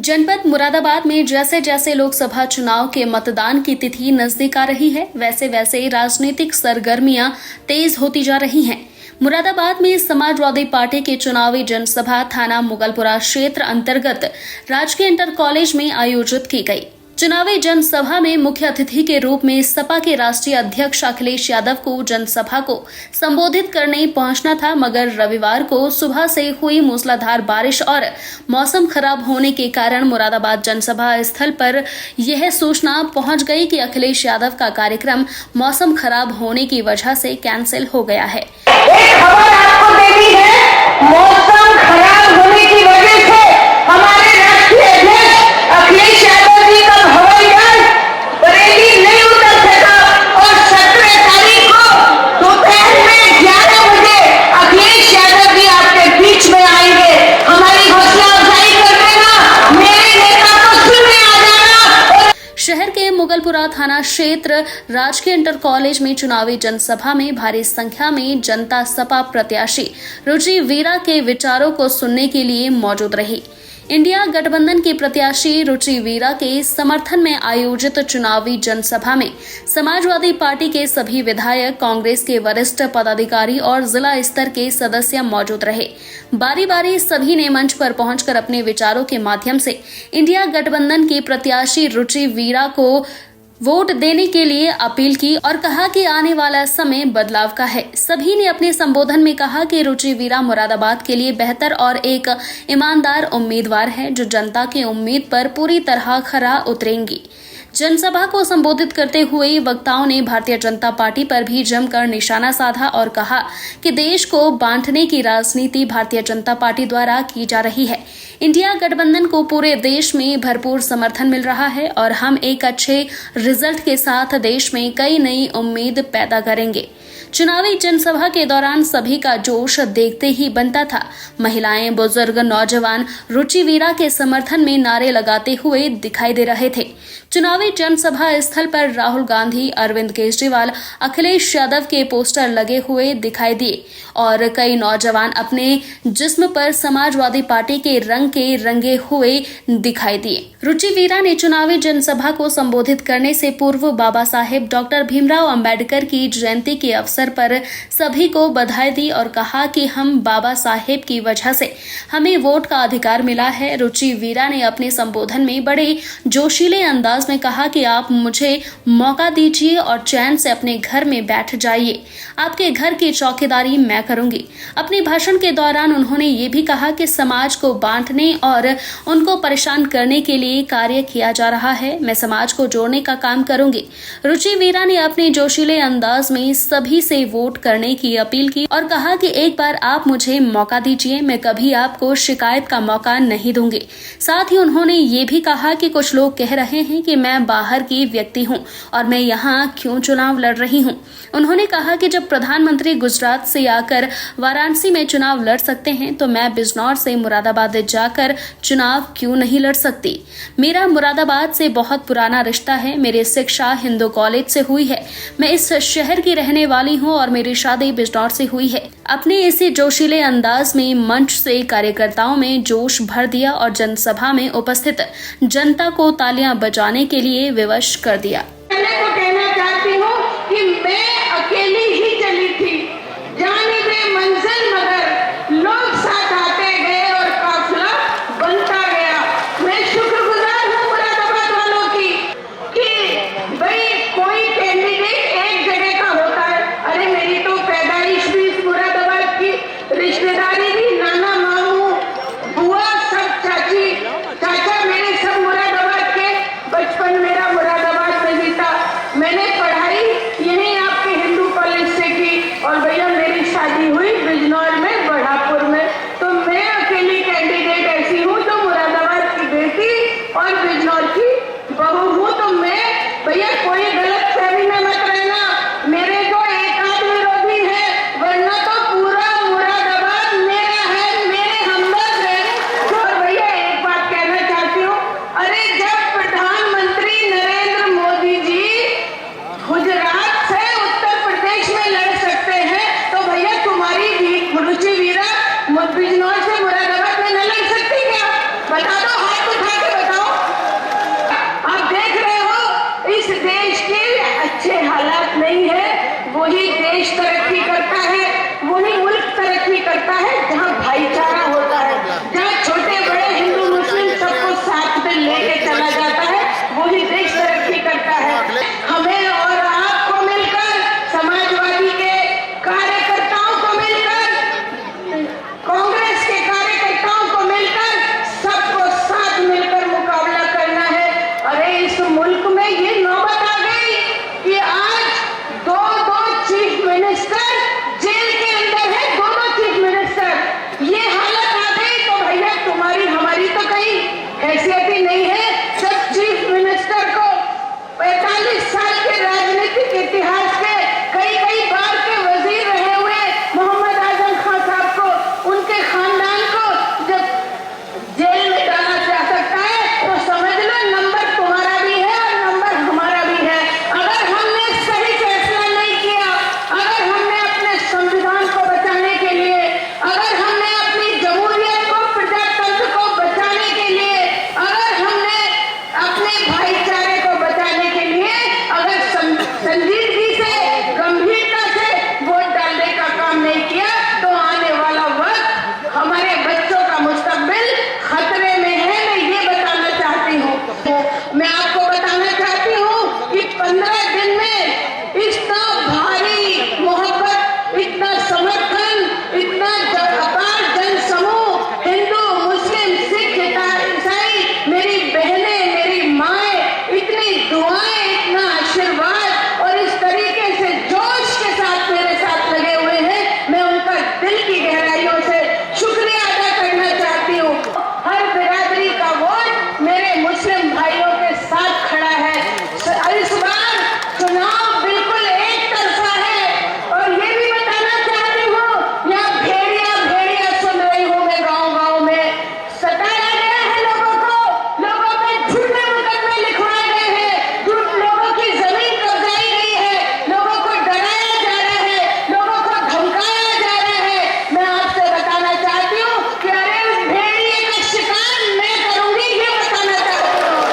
जनपद मुरादाबाद में जैसे जैसे लोकसभा चुनाव के मतदान की तिथि नजदीक आ रही है, वैसे वैसे राजनीतिक सरगर्मियां तेज होती जा रही हैं। मुरादाबाद में समाजवादी पार्टी की चुनावी जनसभा थाना मुगलपुरा क्षेत्र अंतर्गत राजकीय इंटर कॉलेज में आयोजित की गई। चुनावी जनसभा में मुख्य अतिथि के रूप में सपा के राष्ट्रीय अध्यक्ष अखिलेश यादव को जनसभा को संबोधित करने पहुंचना था, मगर रविवार को सुबह से हुई मूसलाधार बारिश और मौसम खराब होने के कारण मुरादाबाद जनसभा स्थल पर यह सूचना पहुंच गई कि अखिलेश यादव का कार्यक्रम मौसम खराब होने की वजह से कैंसिल हो गया है। एक खबर आपको देनी है, मौसम खराब होने की वजह से हमारे राष्ट्रीय अध्यक्ष अखिलेश यादव जी का हवाई जहाज बरेली नहीं उतर सका और 17 तारीख को दोपहर में 11 बजे अखिलेश यादव जी आपके बीच में आएंगे। हमारी हौसला अफजाई कर देना, मेरे नेता को सुनने आ जाना। शहर के मुगलपुरा थाना क्षेत्र राजकीय इंटर कॉलेज में चुनावी जनसभा में भारी संख्या में जनता सपा प्रत्याशी रुचि वीरा के विचारों को सुनने के लिए मौजूद रही। इंडिया गठबंधन की प्रत्याशी रुचि वीरा के समर्थन में आयोजित चुनावी जनसभा में समाजवादी पार्टी के सभी विधायक, कांग्रेस के वरिष्ठ पदाधिकारी और जिला स्तर के सदस्य मौजूद रहे। बारी बारी सभी ने मंच पर पहुंचकर अपने विचारों के माध्यम से इंडिया गठबंधन की प्रत्याशी रुचि वीरा को वोट देने के लिए अपील की और कहा कि आने वाला समय बदलाव का है। सभी ने अपने संबोधन में कहा कि रुचि वीरा मुरादाबाद के लिए बेहतर और एक ईमानदार उम्मीदवार है, जो जनता की उम्मीद पर पूरी तरह खरा उतरेंगी। जनसभा को संबोधित करते हुए वक्ताओं ने भारतीय जनता पार्टी पर भी जमकर निशाना साधा और कहा कि देश को बांटने की राजनीति भारतीय जनता पार्टी द्वारा की जा रही है। इंडिया गठबंधन को पूरे देश में भरपूर समर्थन मिल रहा है और हम एक अच्छे रिजल्ट के साथ देश में कई नई उम्मीद पैदा करेंगे। चुनावी जनसभा के दौरान सभी का जोश देखते ही बनता था। महिलाएं, बुजुर्ग, नौजवान रुचि वीरा के समर्थन में नारे लगाते हुए दिखाई दे रहे थे। चुनावी जनसभा स्थल पर राहुल गांधी, अरविंद केजरीवाल, अखिलेश यादव के पोस्टर लगे हुए दिखाई दिए और कई नौजवान अपने जिस्म पर समाजवादी पार्टी के रंगे हुए दिखाई दिए। रुचि वीरा ने चुनावी जनसभा को संबोधित करने से पूर्व बाबा साहेब डॉक्टर भीमराव अंबेडकर की जयंती के अवसर पर सभी को बधाई दी और कहा कि हम बाबा साहेब की वजह से हमें वोट का अधिकार मिला है। रुचि वीरा ने अपने संबोधन में बड़े जोशीले अंदाज में कहा कि आप मुझे मौका दीजिए और चैन से अपने घर में बैठ जाइए, आपके घर की चौकीदारी मैं करूंगी। अपने भाषण के दौरान उन्होंने ये भी कहा कि समाज को बांटने और उनको परेशान करने के लिए कार्य किया जा रहा है। मैं समाज को जोड़ने का काम करूंगी। रुचि वीरा ने अपने जोशीले अंदाज में सभी से वोट करने की अपील की और कहा कि एक बार आप मुझे मौका दीजिए, मैं कभी आपको शिकायत का मौका नहीं दूंगी। साथ ही उन्होंने ये भी कहा कि कुछ लोग कह रहे हैं कि मैं बाहर की व्यक्ति हूं और मैं यहाँ क्यों चुनाव लड़ रही हूं। उन्होंने कहा कि जब प्रधानमंत्री गुजरात से आकर वाराणसी में चुनाव लड़ सकते हैं तो मैं बिजनौर से मुरादाबाद जाकर चुनाव क्यों नहीं लड़ सकती। मेरा मुरादाबाद से बहुत पुराना रिश्ता है। मेरी शिक्षा हिंदू कॉलेज से हुई है। मैं इस शहर की रहने वाली हूं और मेरी शादी बिजनौर से हुई है। अपने इसी जोशीले अंदाज में मंच से कार्यकर्ताओं में जोश भर दिया और जनसभा में उपस्थित जनता को तालियां बजाने के लिए विवश कर दिया। कहना चाहती हूँ कि मैं अकेली ही चली थी, जाने में मंजिल मगर लोग साथ आते गए और काफिला बनता गया। मैं शुक्रगुजार हूँ मुरादाबाद वालों की कि भाई कोई कैंडिडेट एक जगह का होता है। अरे मेरी तो पैदाइश भी मुरादाबाद की, रिश्तेदारी भी, नाना मामू बुआ सब, चाची चाचा मेरे सब मुरादाबाद के। बचपन मेरा मुरादाबाद में बीता। मैंने पढ़ाई यहीं आपके हिंदू कॉलेज से की और भैया मेरी शादी हुई बिजनौर में, बढ़ापुर में। तो मैं अकेली कैंडिडेट ऐसी हूँ जो मुरादाबाद की बेटी और बिजनौर की बहू हूँ। तो मैं भैया कोई गलत फहमी में मत रहना, मेरे जो एक आध विरोधी है, वरना तो पूरा मुरादाबाद मेरा है, मेरे हमदर्द है। और भैया एक बात कहना चाहती हूँ, अरे जब प्रधानमंत्री नरेंद्र मोदी जी गुजरात से उत्तर प्रदेश में लड़ सकते हैं तो भैया तुम्हारी रुचि वीरा बिजनौर से मुरादाबाद में न लड़ सकती क्या? बता दो, हाथ उठा के घन इतना अपार जन समूह, हिंदू मुस्लिम सिख ईसाई, मेरी बहनें मेरी माएँ, इतनी दुआएं इतना आशीर्वाद और इस तरीके से जोश के साथ मेरे साथ लगे हुए हैं, मैं उनका दिल की गहराइयों से शुक्रिया अदा करना चाहती हूँ। हर बिरादरी का वोट मेरे मुस्लिम भाइयों के साथ खड़ा है। इस बार चुनाव बिल्कुल एक तरफा है और ये भी बताना चाहती हूँ, यहाँ भेड़िया सुन रही हूँ मैं गाँव में, सताया गया है लोगों को, लोगों पे झूठे मुकदमे लिखवाए गए हैं, लोगों की जमीन कब्जाई गई है, लोगों को डराया जा रहा है, लोगों को धमकाया जा रहा है। मैं आपसे बताना चाहती हूँ कि अरे उस भेड़िए का शिकार मैं करूंगी, ये बताना चाहती हूँ।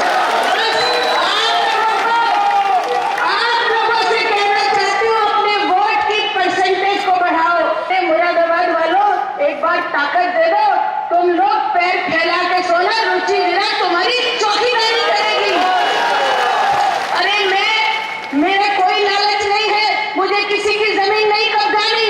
आप लोगों से कहना चाहती हूँ, अपने वोट की परसेंटेज को बढ़ाओ। मुरादाबाद वालों, एक बार ताकत दे दो, तुम लोग पैर फैला के सोना, रुचि वीरा तुम्हारी चौकीदारी करेगी। अरे मेरा कोई लालच नहीं है, मुझे किसी की जमीन नहीं कब्जानी,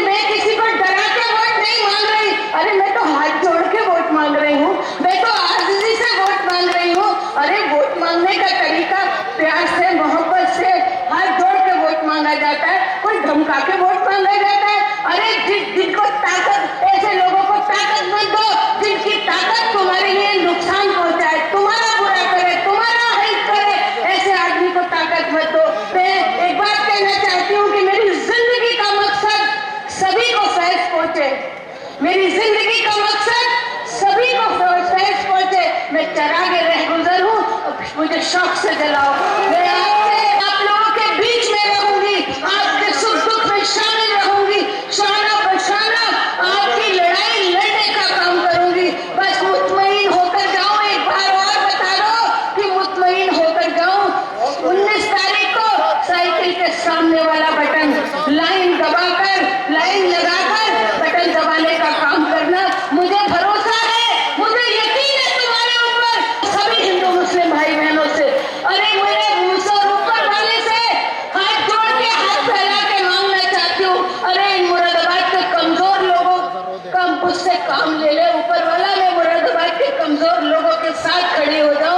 मैं किसी को डरा के वोट नहीं मांग रही। अरे मैं तो हाथ जोड़ के वोट मांग रही हूँ, मैं तो आजिज़ी से वोट मांग रही हूँ। अरे वोट मांगने का तरीका प्यार से मोहब्बत से हाथ जोड़ के वोट मांगा जाता है, कोई धमका के वोट मांगा जाता है। अरे जिनको ताकत, ऐसे लोगों को ताकत मत दो जिनकी ताकत तुम्हारे लिए नुकसान पहुंचाए, तुम्हारा बुरा करे, तुम्हारा हेल्प करे, ऐसे आदमी को ताकत मत दो। मैं एक बात कहना चाहती हूँ कि मेरी जिंदगी का मकसद सभी को फैज़ पहुंचे, मेरी जिंदगी का मकसद सभी को फैज़ पहुंचे। मैं चरागे रह गुजर हूँ, मुझे शौक से जलाओ। मैं आप लोगों के बीच में रहूंगी, आपके सुख दुख में शामिल रहूंगी, शाना बशाना आपकी लड़ाई लड़ने का काम करूंगी। बस मुतमईन होकर जाऊं, एक बार और बता दो कि मुतमईन होकर जाऊं। 19 तारीख को साइकिल के सामने वाला बटन लाइन लगाकर बटन दबाने का काम करना। मुझे भरोसा है, मुझे यकीन है तुम्हारे ऊपर, सभी हिंदू मुस्लिम भाई बहनों से। अरे मेरे ऊपर वाले से हाथ जोड़ के, हाथ फैला के मांगना चाहती हूँ, अरे इन मुरादाबाद के कमजोर लोगों का मुझसे काम ले ले ऊपर वाला। मैं मुरादाबाद के कमजोर लोगों के साथ खड़ी हो जाऊं।